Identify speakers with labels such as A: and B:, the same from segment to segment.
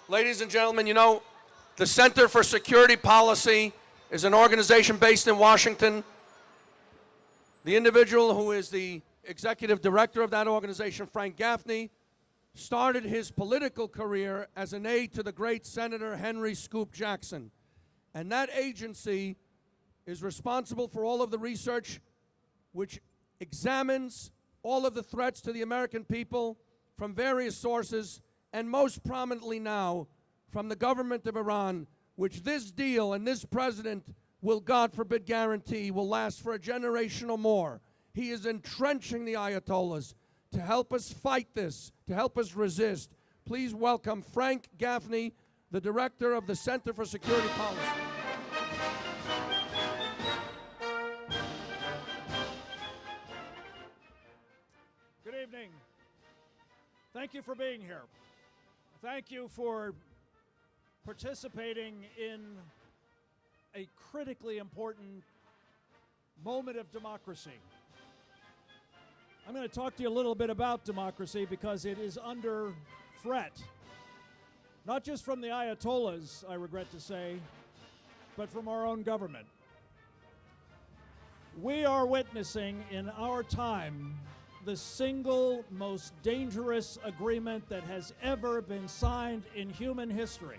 A: Ladies and gentlemen, you know, the Center for Security Policy is an organization based in Washington. The individual who is the executive director of that organization, Frank Gaffney, started his political career as an aide to the great Senator Henry Scoop Jackson. And that agency is responsible for all of the research which examines all of the threats to the American people from various sources, and most prominently now from the government of Iran, which this deal and this president will, God forbid, guarantee will last for a generation or more. He is entrenching the Ayatollahs to help us fight this, to help us resist. Please welcome Frank Gaffney, the director of the Center for Security Policy.
B: Good evening. Thank you for being here. Thank you for participating in a critically important moment of democracy. I'm going to talk to you a little bit about democracy because it is under threat, not just from the Ayatollahs, I regret to say, but from our own government. We are witnessing in our time the single most dangerous agreement that has ever been signed in human history.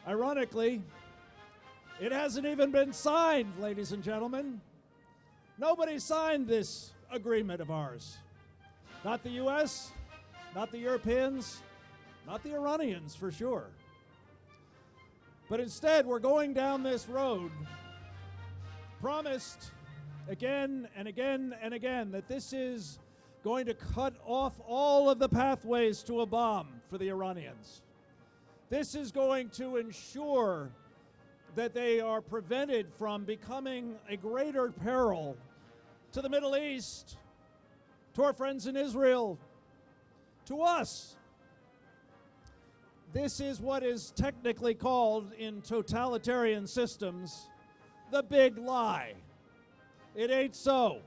B: Ironically, it hasn't even been signed, ladies and gentlemen. Nobody signed this agreement of ours. Not the US, not the Europeans, not the Iranians for sure. But instead, we're going down this road, promised again and again and again that this is going to cut off all of the pathways to a bomb for the Iranians. This is going to ensure that they are prevented from becoming a greater peril to the Middle East, to our friends in Israel, to us. This is what is technically called in totalitarian systems the big lie. It ain't so.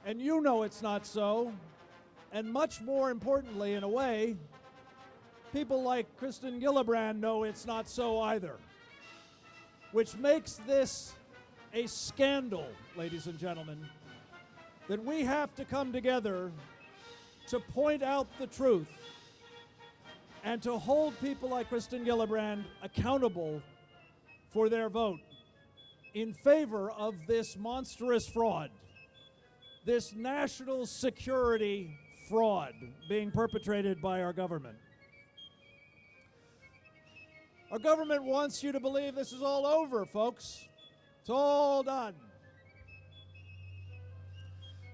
B: And you know it's not so. And much more importantly, in a way, people like Kirsten Gillibrand know it's not so either. Which makes this a scandal, ladies and gentlemen, that we have to come together to point out the truth and to hold people like Kirsten Gillibrand accountable for their vote in favor of this monstrous fraud, this national security fraud being perpetrated by our government. Our government wants you to believe this is all over, folks. It's all done.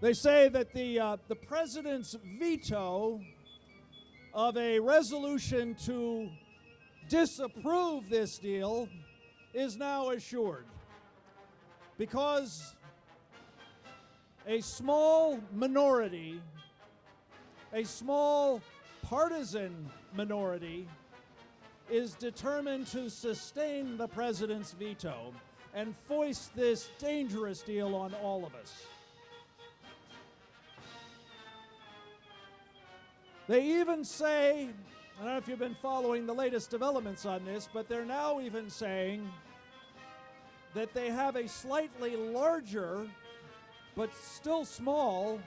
B: They say that the president's veto of a resolution to disapprove this deal is now assured because a small minority, a small partisan minority, is determined to sustain the president's veto and foist this dangerous deal on all of us. They even say, I don't know if you've been following the latest developments on this, but they're now even saying that they have a slightly larger, but still small,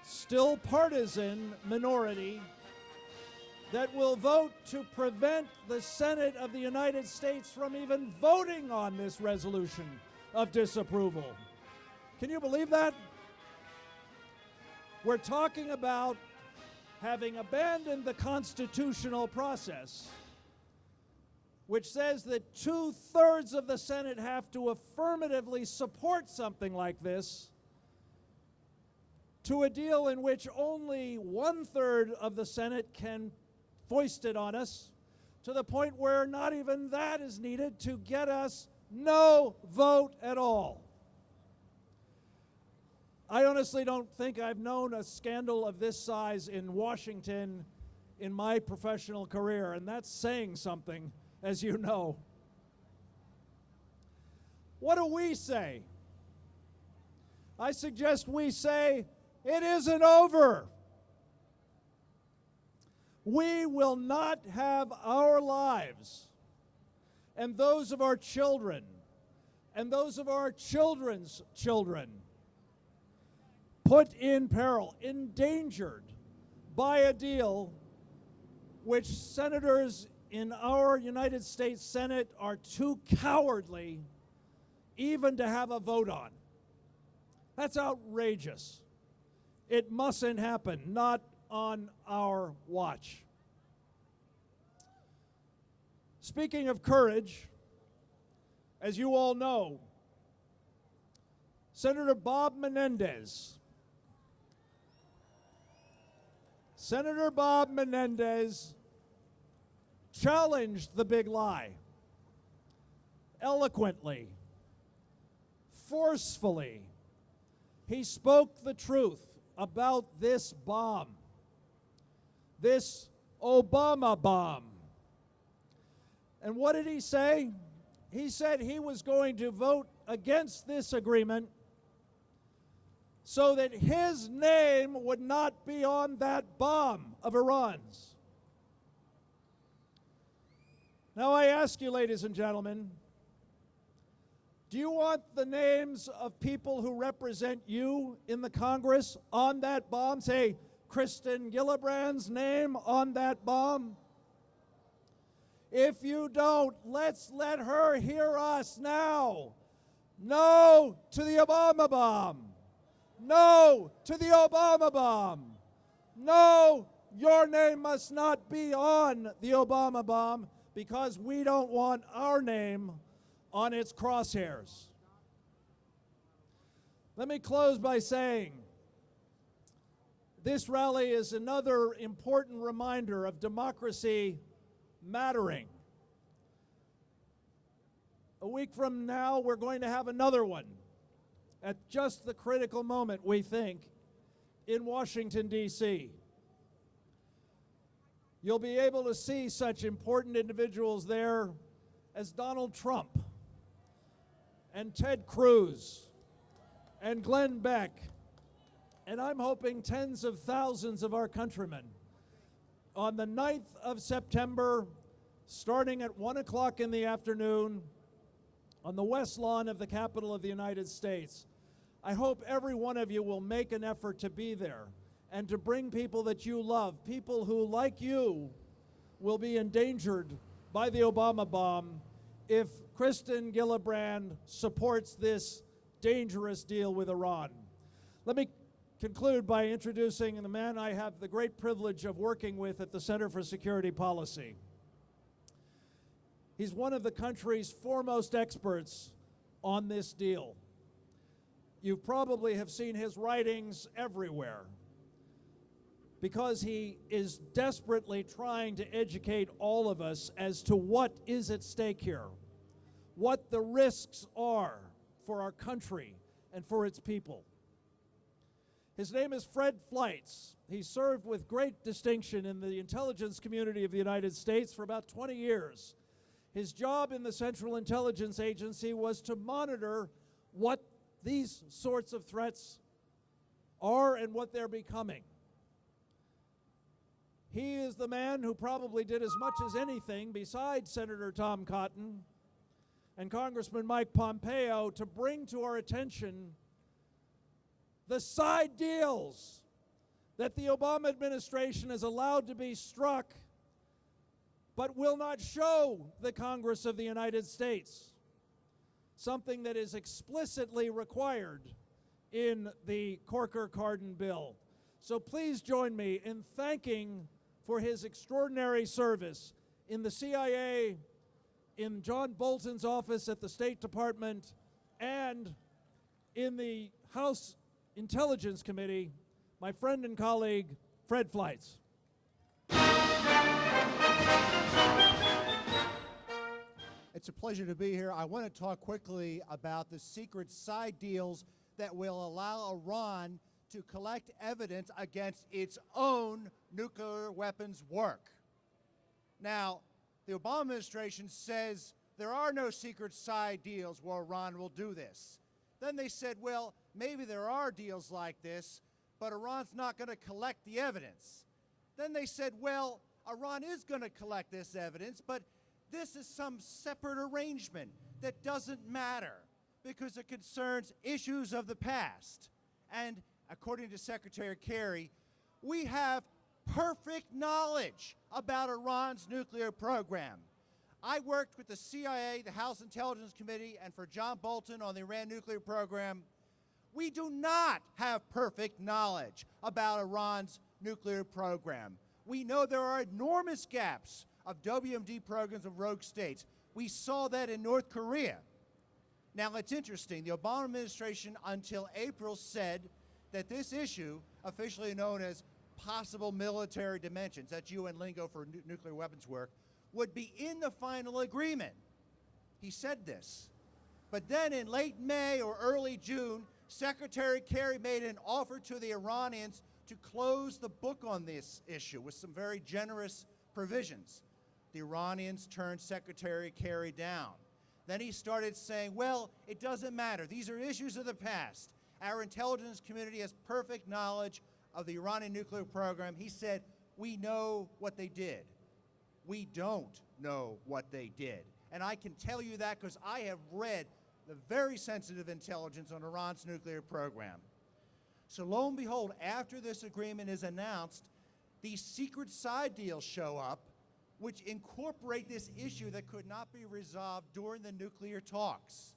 B: still partisan minority that will vote to prevent the Senate of the United States from even voting on this resolution of disapproval. Can you believe that? We're talking about having abandoned the constitutional process, which says that 2/3 of the Senate have to affirmatively support something like this, to a deal in which only 1/3 of the Senate can foist it on us, to the point where not even that is needed to get us no vote at all. I honestly don't think I've known a scandal of this size in Washington in my professional career, and that's saying something, as you know. What do we say? I suggest we say, it isn't over. We will not have our lives and those of our children and those of our children's children put in peril, endangered by a deal which senators in our United States Senate are too cowardly even to have a vote on. That's outrageous. It mustn't happen, not on our watch. Speaking of courage, as you all know, Senator Bob Menendez challenged the big lie eloquently, forcefully. He spoke the truth about this bomb, this Obama bomb. And what did he say? He said he was going to vote against this agreement so that his name would not be on that bomb of Iran's. Now I ask you, ladies and gentlemen, do you want the names of people who represent you in the Congress on that bomb? Say, Kirsten Gillibrand's name on that bomb? If you don't, let's let her hear us now. No to the Obama bomb. No to the Obama bomb. No, your name must not be on the Obama bomb because we don't want our name on its crosshairs. Let me close by saying this rally is another important reminder of democracy mattering. A week from now, we're going to have another one at just the critical moment, we think, in Washington, D.C. You'll be able to see such important individuals there as Donald Trump and Ted Cruz and Glenn Beck, and I'm hoping tens of thousands of our countrymen on the 9th of September, starting at 1 o'clock in the afternoon on the West Lawn of the Capitol of the United States. I hope every one of you will make an effort to be there and to bring people that you love, people who, like you, will be endangered by the Obama bomb if Kirsten Gillibrand supports this dangerous deal with Iran. Let me conclude by introducing the man I have the great privilege of working with at the Center for Security Policy. He's one of the country's foremost experts on this deal. You probably have seen his writings everywhere because he is desperately trying to educate all of us as to what is at stake here, what the risks are for our country and for its people. His name is Fred Fleitz. He served with great distinction in the intelligence community of the United States for about 20 years. His job in the Central Intelligence Agency was to monitor what these sorts of threats are and what they're becoming. He is the man who probably did as much as anything besides Senator Tom Cotton and Congressman Mike Pompeo to bring to our attention the side deals that the Obama administration has allowed to be struck but will not show the Congress of the United States, something that is explicitly required in the Corker-Cardin bill. So please join me in thanking for his extraordinary service in the CIA, in John Bolton's office at the State Department, and in the House Intelligence Committee, my friend and colleague, Fred Fleitz.
C: It's a pleasure to be here. I want to talk quickly about the secret side deals that will allow Iran to collect evidence against its own nuclear weapons work. Now, the Obama administration says there are no secret side deals where Iran will do this. Then they said, well, maybe there are deals like this, but Iran's not going to collect the evidence. Then they said, well, Iran is going to collect this evidence, but this is some separate arrangement that doesn't matter because it concerns issues of the past. And according to Secretary Kerry, we have perfect knowledge about Iran's nuclear program. I worked with the CIA, the House Intelligence Committee, and for John Bolton on the Iran nuclear program. We do not have perfect knowledge about Iran's nuclear program. We know there are enormous gaps of WMD programs of rogue states. We saw that in North Korea. Now, it's interesting. The Obama administration, until April, said that this issue, officially known as possible military dimensions, that's UN lingo for nuclear weapons work, would be in the final agreement. He said this. But then in late May or early June, Secretary Kerry made an offer to the Iranians to close the book on this issue with some very generous provisions. The Iranians turned Secretary Kerry down. Then he started saying, well, it doesn't matter. These are issues of the past. Our intelligence community has perfect knowledge of the Iranian nuclear program. He said, we know what they did. We don't know what they did. And I can tell you that because I have read the very sensitive intelligence on Iran's nuclear program. So lo and behold, after this agreement is announced, these secret side deals show up which incorporate this issue that could not be resolved during the nuclear talks.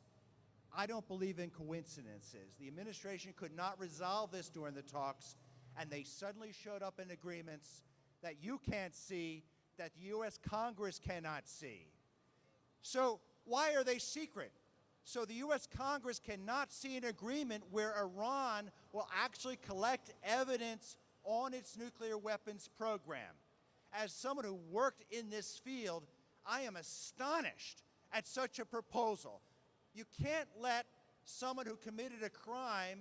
C: I don't believe in coincidences. The administration could not resolve this during the talks, and they suddenly showed up in agreements that you can't see, that the U.S. Congress cannot see. So why are they secret? So the U.S. Congress cannot see an agreement where Iran will actually collect evidence on its nuclear weapons program. As someone who worked in this field, I am astonished at such a proposal. You can't let someone who committed a crime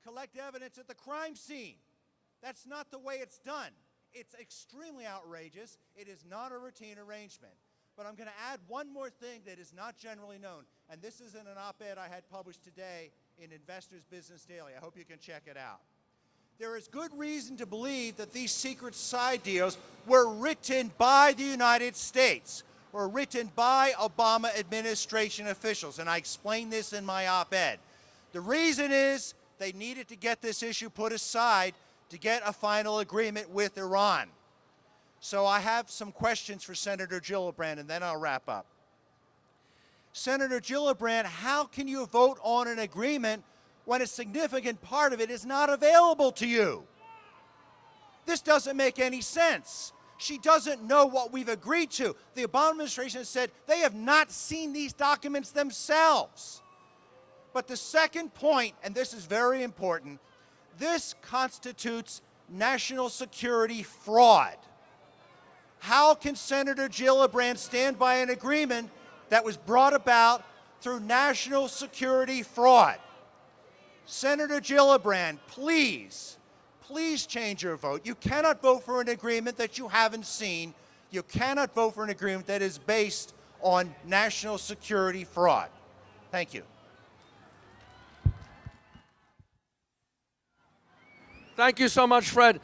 C: collect evidence at the crime scene. That's not the way it's done. It's extremely outrageous. It is not a routine arrangement. But I'm going to add one more thing that is not generally known, and this is in an op-ed I had published today in Investors Business Daily. I hope you can check it out. There is good reason to believe that these secret side deals were written by the United States, were written by Obama administration officials, and I explained this in my op-ed. The reason is they needed to get this issue put aside to get a final agreement with Iran. So I have some questions for Senator Gillibrand, and then I'll wrap up. Senator Gillibrand, how can you vote on an agreement when a significant part of it is not available to you? This doesn't make any sense. She doesn't know what we've agreed to. The Obama administration has said they have not seen these documents themselves. But the second point, and this is very important, this constitutes national security fraud. How can Senator Gillibrand stand by an agreement that was brought about through national security fraud? Senator Gillibrand, please change your vote. You cannot vote for an agreement that you haven't seen. You cannot vote for an agreement that is based on national security fraud. Thank you.
A: Thank you so much, Fred.